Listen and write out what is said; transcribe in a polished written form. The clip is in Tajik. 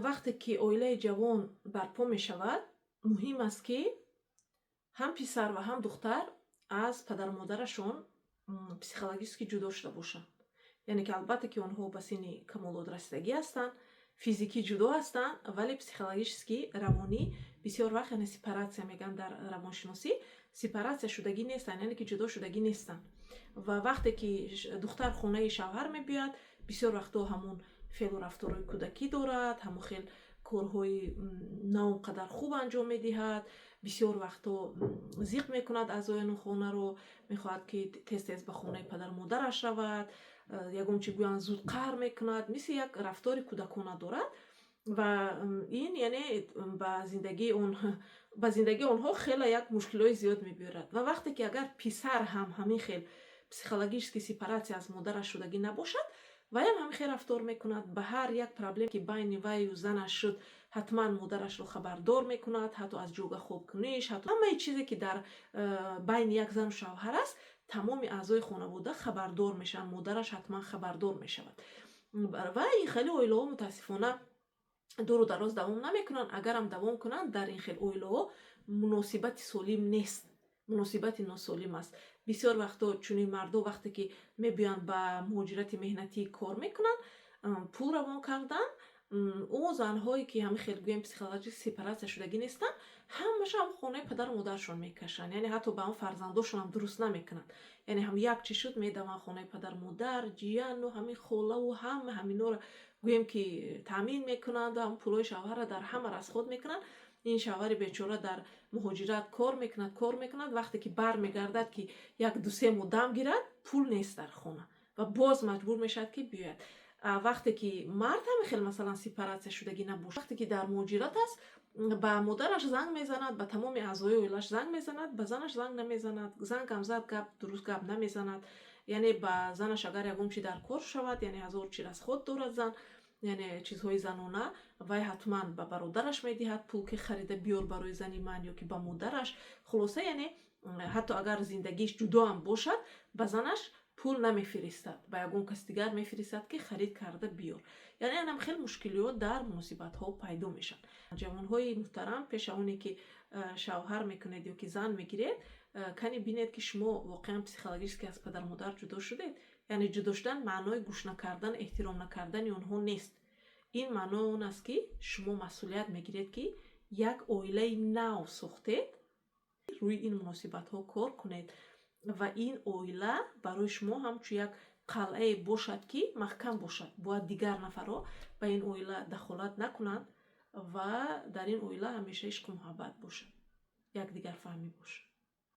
вақте ки оилаи ҷавон барпо мешавад, муҳим аст ки ҳам писар ва ҳам духтар аз падару модарашон психологически ҷудо шуда бошанд. яъне ки албатта ки онҳо ба синни камолотрасидагӣ ҳастанд, физикӣ ҷудо ҳастанд, вале психологически, равонӣ бисёр вақт, яъне сепаратсия мегӯянд дар равоншиносӣ, сепаратсия шудагӣ нестанд, яъне ки ҷудо шудагӣ нестанд. ва вақте ки духтар хонаи шавҳар мебиёяд, бисёр вақтҳо ҳамон феълу рафторои кӯдакӣ дорад, ҳамон хел корҳои на он қадар хуб анҷом медиҳад, бисёр вақтҳо зиқ мекунад аъзояни хонаро, мехоҳад ки тез ба хонаи падару модараш равад, ягон чӣ гӯянд зуд қаҳр мекунад, мисли як рафтори кӯдакона дорад ва ин яъне ба зиндагии онҳо хеле як мушкилои зиёд мебиёрад. ва вақте ки агар писар ҳам ҳамин хел психологически сепаратсия аз модараш шудагӣ набошад, ваям ҳамин хел рафтор мекунад, ба ҳар як проблем ки байни ваю занаш шуд, ҳатман модарашро хабардор мекунад, ҳатто аз ҷойгоҳ хобкуниш, ҳатто ҳамаи чизе ки дар байни як зану шавҳар аст, тамоми аъзои хонавода хабардор мешаванд, модараш ҳатман хабардор мешавад. ва ин хели оилаҳо мутаассифона дуру дароз давом намекунанд. Агарам давом кунанд, дар ин хел оилаҳо муносибати солим нест, муносибати носолим аст. бисёр вақтҳо чунин мардо вақте ки мебиёянд ба муҳоҷирати меҳнатӣ кор мекунанд, пул равон кардан, он занҳое ки ҳамин хел гӯем психологически сепаратсия шудагӣ нестанд, ҳамашам хонаи падару модарашон мекашанд, яъне ҳатто ба он фарзандошонам дуруст намекунанд. яъне ҳам як чӣ шуд медаванд хонаи падару модар, ҷияну ҳамин холаву ҳама ҳаминора гӯем ки таъмин мекунанд, ҳам пулҳои шавҳарро дар ҳама расход мекунанд. ин шавҳари бечора дар муҳоҷират кор мекунад, вақте ки бармегардад ки як ду-се моҳ дам гирад, пул нест дар хона ва боз маҷбур мешавад ки биёяд. вақте ки мард ҳамин хел масалан сепаратсия шудагӣ набошад, вақте ки дар муҳоҷират аст, ба модараш занг мезанад, ба тамоми аъзои оилааш занг мезанад, ба занаш занг намезанад, зангам зад, гап дуруст гап намезанад, яъне ба занаш агар ягон чӣ дар кор шавад, яъне ҳазор чӣ расход дорад зан, яъне чизҳои занона, вай ҳатман ба бародараш медиҳад пул ки харида биёр барои зани ман ё ки ба модараш. хулоса яъне ҳатто агар зиндагиш ҷудоам бошад, ба занаш пул намефиристад, ба ягон каси дигар мефиристад ки харид карда биёр. яъне анам хел мушкилиёт дар муносибатҳо пайдо мешаванд. ҷавонҳои муҳтарам, пеш аз оне ки шавҳар мекунед ё ки зан мегиред, кани бинед ки шумо воқеан психологически аз падару модар ҷудо шудед. яъне ҷудо шудан маънои гӯш накардан, эҳтиром накардани онҳо нест. ин маънои он аст ки шумо масъулият мегиред ки як оилаи нав сохтед, рӯи ин муносибатҳо кор кунед ва ин оила барои шумо ҳамчун як қалъае бошад ки маҳкам бошад. бояд дигар нафарҳо ба ин оила дахолат накунанд ва дар ин оила ҳамеша ишқу муҳаббат бошад, якдигарфаҳмӣ бошад.